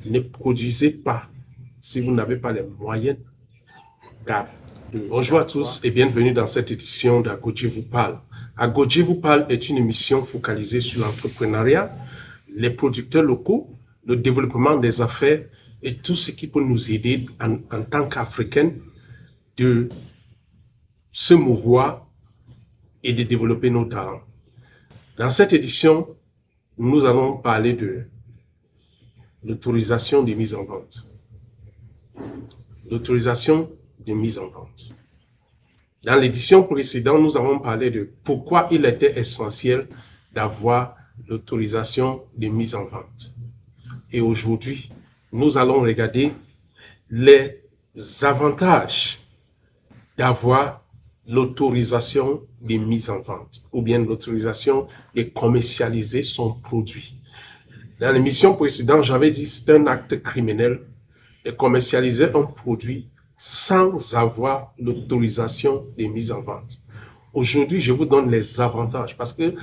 Ne produisez pas si vous n'avez pas les moyens. Bonjour à tous et bienvenue dans cette édition d'Agodji vous parle. Agodji vous parle est une émission focalisée sur l'entrepreneuriat, les producteurs locaux, le développement des affaires et tout ce qui peut nous aider en tant qu'Africains de se mouvoir et de développer nos talents. Dans cette édition, nous allons parler de l'autorisation de mise en vente. L'autorisation de mise en vente. Dans l'édition précédente, nous avons parlé de pourquoi il était essentiel d'avoir l'autorisation de mise en vente. Et aujourd'hui, nous allons regarder les avantages d'avoir l'autorisation de mise en vente ou bien l'autorisation de commercialiser son produit. Dans l'émission précédente, j'avais dit que c'est un acte criminel de commercialiser un produit sans avoir l'autorisation de mise en vente. Aujourd'hui, je vous donne les avantages parce que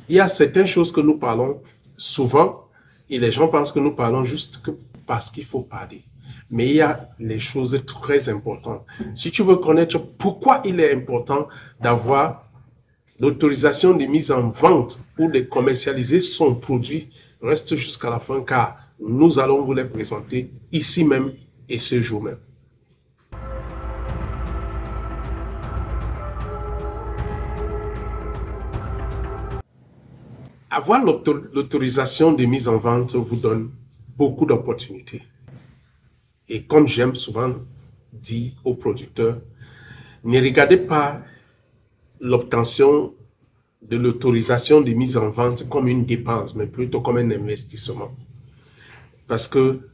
il y a certaines choses que nous parlons souvent et les gens pensent que nous parlons juste parce qu'il faut parler. Mais il y a les choses très importantes. Si tu veux connaître pourquoi il est important d'avoir l'autorisation de mise en vente ou de commercialiser son produit, reste jusqu'à la fin car nous allons vous les présenter ici même et ce jour même. Avoir l'autorisation de mise en vente vous donne beaucoup d'opportunités. Et comme j'aime souvent dire aux producteurs, ne regardez pas l'obtention de l'autorisation de mise en vente comme une dépense, mais plutôt comme un investissement. Parce que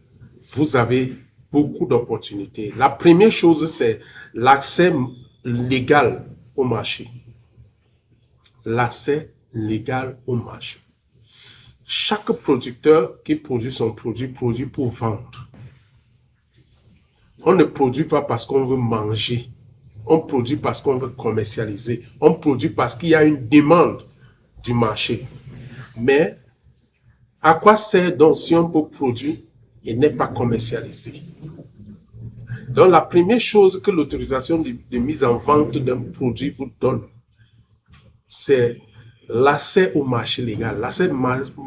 vous avez beaucoup d'opportunités. La première chose, c'est l'accès légal au marché. L'accès légal au marché. Chaque producteur qui produit son produit pour vendre. On ne produit pas parce qu'on veut manger. On produit parce qu'on veut commercialiser. On produit parce qu'il y a une demande du marché. Mais à quoi sert donc si on peut produire et n'est pas commercialisé? Donc la première chose que l'autorisation de mise en vente d'un produit vous donne, c'est l'accès au marché légal. L'accès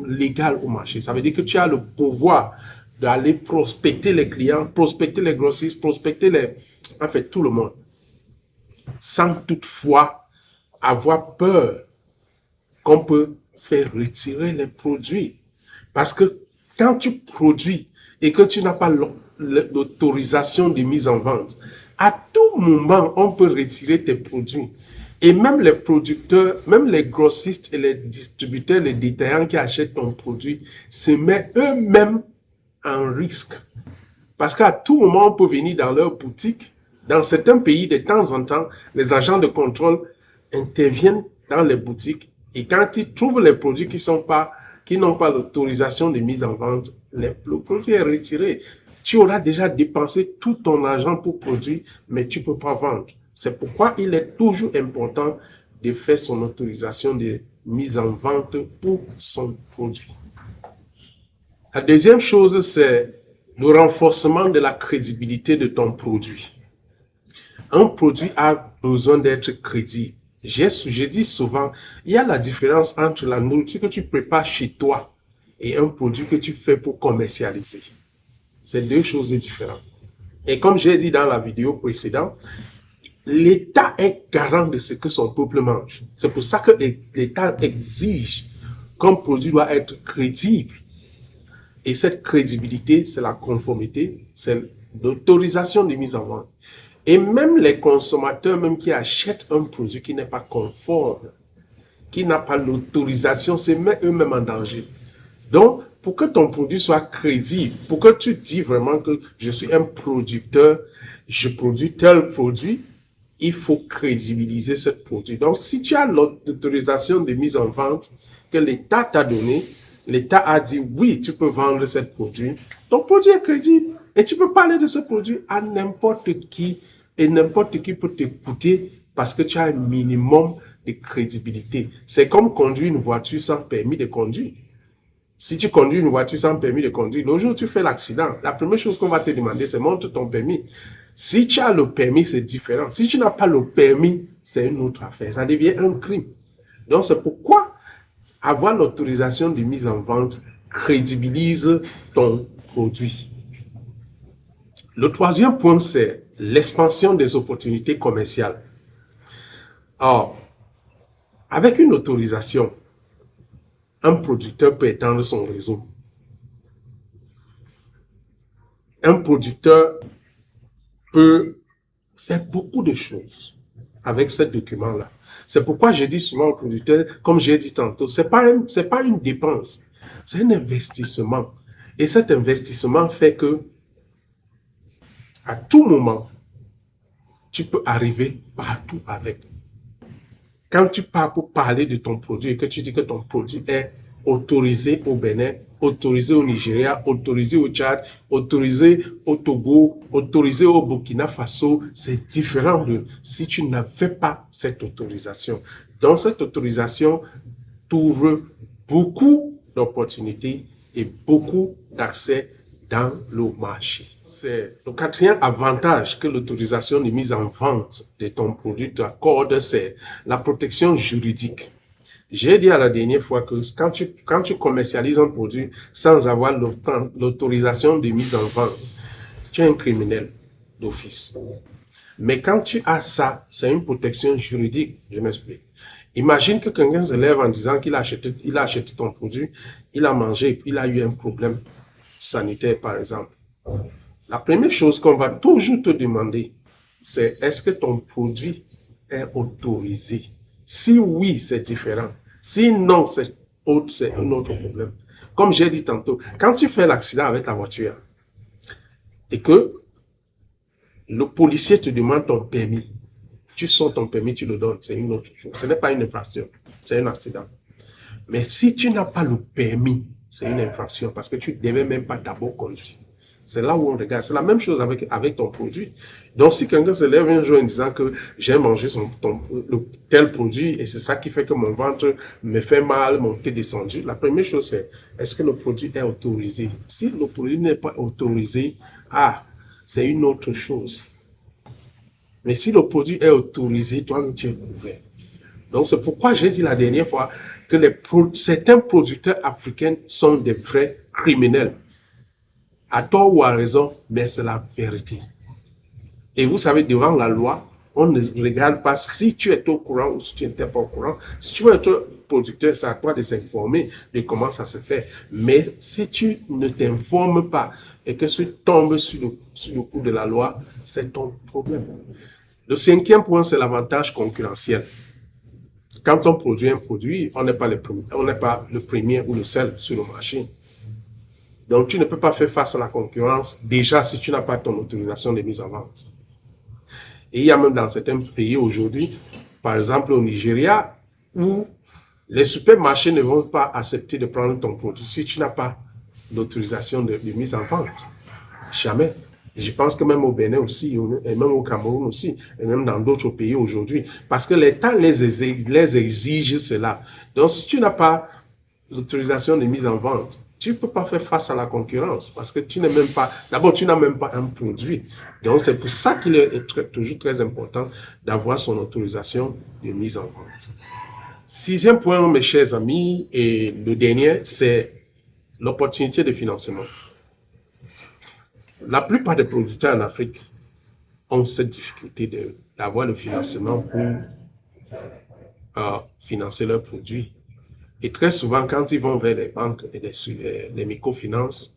légal au marché. Ça veut dire que tu as le pouvoir d'aller prospecter les clients, prospecter les grossistes, prospecter tout le monde, sans toutefois avoir peur qu'on peut faire retirer les produits. Parce que quand tu produis et que tu n'as pas l'autorisation de mise en vente, à tout moment, on peut retirer tes produits. Et même les producteurs, même les grossistes et les distributeurs, les détaillants qui achètent ton produit, se mettent eux-mêmes en risque. Parce qu'à tout moment, on peut venir dans leur boutique. Dans certains pays, de temps en temps, les agents de contrôle interviennent dans les boutiques et quand ils trouvent les produits qui n'ont pas l'autorisation de mise en vente, le produit est retiré. Tu auras déjà dépensé tout ton argent pour produire, mais tu ne peux pas vendre. C'est pourquoi il est toujours important de faire son autorisation de mise en vente pour son produit. La deuxième chose, c'est le renforcement de la crédibilité de ton produit. Un produit a besoin d'être crédible. Je dis souvent, il y a la différence entre la nourriture que tu prépares chez toi et un produit que tu fais pour commercialiser. C'est deux choses différentes. Et comme j'ai dit dans la vidéo précédente, l'État est garant de ce que son peuple mange. C'est pour ça que l'État exige qu'un produit doit être crédible. Et cette crédibilité, c'est la conformité, c'est l'autorisation de mise en vente. Et même les consommateurs même qui achètent un produit qui n'est pas conforme, qui n'a pas l'autorisation, se mettent eux-mêmes en danger. Donc, pour que ton produit soit crédible, pour que tu dis vraiment que je suis un producteur, je produis tel produit, il faut crédibiliser ce produit. Donc, si tu as l'autorisation de mise en vente que l'État t'a donnée, l'État a dit oui, tu peux vendre ce produit, ton produit est crédible et tu peux parler de ce produit à n'importe qui et n'importe qui peut t'écouter parce que tu as un minimum de crédibilité. C'est comme conduire une voiture sans permis de conduire. Si tu conduis une voiture sans permis de conduire, le jour où tu fais l'accident, la première chose qu'on va te demander, c'est montre ton permis. Si tu as le permis, c'est différent. Si tu n'as pas le permis, c'est une autre affaire. Ça devient un crime. Donc, c'est pourquoi avoir l'autorisation de mise en vente crédibilise ton produit. Le troisième point, c'est l'expansion des opportunités commerciales. Or, avec une autorisation, un producteur peut étendre son réseau. Un producteur peut faire beaucoup de choses avec ce document-là. C'est pourquoi je dis souvent aux producteurs, comme j'ai dit tantôt, c'est pas une dépense, c'est un investissement. Et cet investissement fait que, à tout moment, tu peux arriver partout avec. Quand tu pars pour parler de ton produit et que tu dis que ton produit est autorisé au Bénin, autorisé au Nigeria, autorisé au Tchad, autorisé au Togo, autorisé au Burkina Faso, c'est différent de si tu n'avais pas cette autorisation. Donc, cette autorisation t'ouvre beaucoup d'opportunités et beaucoup d'accès dans le marché. C'est le quatrième avantage que l'autorisation de mise en vente de ton produit t'accorde, c'est la protection juridique. J'ai dit à la dernière fois que quand tu commercialises un produit sans avoir l'autorisation de mise en vente, tu es un criminel d'office. Mais quand tu as ça, c'est une protection juridique. Je m'explique. Imagine que quelqu'un se lève en disant qu'il a acheté ton produit, il a mangé et puis il a eu un problème sanitaire, par exemple. La première chose qu'on va toujours te demander, c'est est-ce que ton produit est autorisé? Si oui, c'est différent. Si non, c'est un autre problème. Comme j'ai dit tantôt, quand tu fais l'accident avec ta voiture et que le policier te demande ton permis, tu sors ton permis, tu le donnes, c'est une autre chose. Ce n'est pas une infraction, c'est un accident. Mais si tu n'as pas le permis, c'est une infraction parce que tu ne devais même pas d'abord conduire. C'est là où on regarde. C'est la même chose avec ton produit. Donc, si quelqu'un se lève un jour en disant que j'ai mangé tel produit et c'est ça qui fait que mon ventre me fait mal, mon pied descendu, la première chose c'est, est-ce que le produit est autorisé? Si le produit n'est pas autorisé, c'est une autre chose. Mais si le produit est autorisé, toi, tu es couvert. Donc, c'est pourquoi j'ai dit la dernière fois que certains producteurs africains sont des vrais criminels. À tort ou à raison, mais c'est la vérité. Et vous savez, devant la loi, on ne regarde pas si tu es au courant ou si tu n'étais pas au courant. Si tu veux être producteur, c'est à toi de s'informer de comment ça se fait. Mais si tu ne t'informes pas et que tu tombes sur le coup de la loi, c'est ton problème. Le cinquième point, c'est l'avantage concurrentiel. Quand on produit un produit, on n'est pas le premier ou le seul sur le marché. Donc, tu ne peux pas faire face à la concurrence, déjà si tu n'as pas ton autorisation de mise en vente. Et il y a même dans certains pays aujourd'hui, par exemple au Nigeria, où les supermarchés ne vont pas accepter de prendre ton produit si tu n'as pas l'autorisation de mise en vente. Jamais. Et je pense que même au Bénin aussi, et même au Cameroun aussi, et même dans d'autres pays aujourd'hui, parce que l'État les exige cela. Donc, si tu n'as pas l'autorisation de mise en vente, tu ne peux pas faire face à la concurrence parce que tu n'es même pas, d'abord, tu n'as même pas un produit. Donc, c'est pour ça qu'il est toujours très important d'avoir son autorisation de mise en vente. Sixième point, mes chers amis, et le dernier, c'est l'opportunité de financement. La plupart des producteurs en Afrique ont cette difficulté d'avoir le financement pour financer leurs produits. Et très souvent, quand ils vont vers les banques et les microfinances,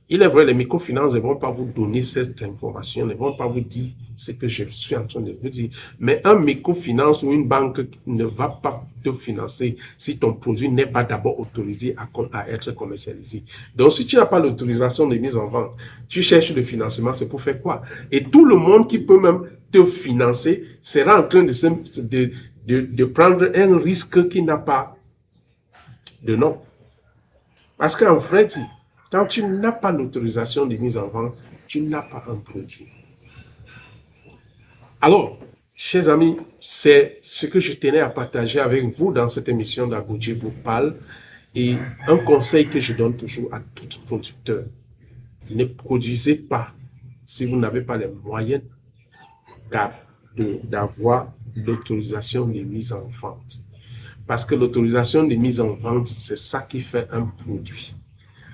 il est vrai, les microfinances ne vont pas vous donner cette information, ne vont pas vous dire ce que je suis en train de vous dire. Mais un microfinance ou une banque ne va pas te financer si ton produit n'est pas d'abord autorisé à être commercialisé. Donc, si tu n'as pas l'autorisation de mise en vente, tu cherches le financement, c'est pour faire quoi? Et tout le monde qui peut même te financer sera en train de prendre un risque qui n'a pas de nom. Parce qu'en fait, quand tu n'as pas l'autorisation de mise en vente, tu n'as pas un produit. Alors, chers amis, c'est ce que je tenais à partager avec vous dans cette émission d'Agodji vous parle. Et un conseil que je donne toujours à tout producteur, ne produisez pas si vous n'avez pas les moyens d'avoir l'autorisation de mise en vente. Parce que l'autorisation de mise en vente, c'est ça qui fait un produit.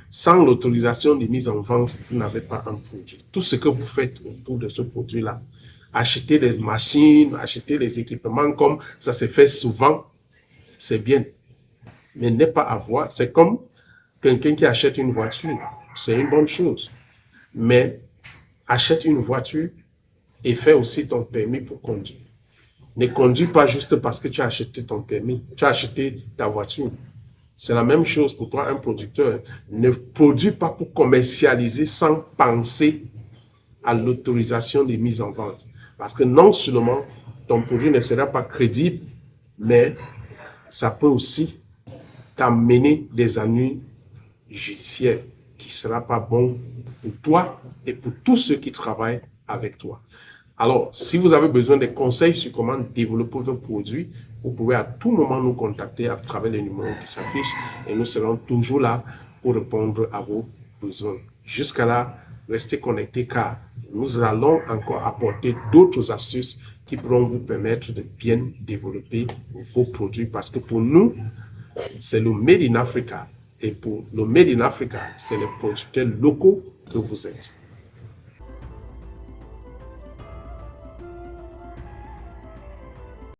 Sans l'autorisation de mise en vente, vous n'avez pas un produit. Tout ce que vous faites autour de ce produit-là, acheter des machines, acheter les équipements comme ça se fait souvent, c'est bien. Mais ne pas avoir, c'est comme quelqu'un qui achète une voiture, c'est une bonne chose. Mais achète une voiture et fais aussi ton permis pour conduire. Ne conduis pas juste parce que tu as acheté ton permis, tu as acheté ta voiture. C'est la même chose pour toi, un producteur. Ne produis pas pour commercialiser sans penser à l'autorisation de mise en vente. Parce que non seulement ton produit ne sera pas crédible, mais ça peut aussi t'amener des ennuis judiciaires qui ne sera pas bon pour toi et pour tous ceux qui travaillent avec toi. Alors, si vous avez besoin de conseils sur comment développer vos produits, vous pouvez à tout moment nous contacter à travers les numéros qui s'affichent et nous serons toujours là pour répondre à vos besoins. Jusqu'à là, restez connectés car nous allons encore apporter d'autres astuces qui pourront vous permettre de bien développer vos produits parce que pour nous, c'est le Made in Africa et pour le Made in Africa, c'est les producteurs locaux que vous êtes.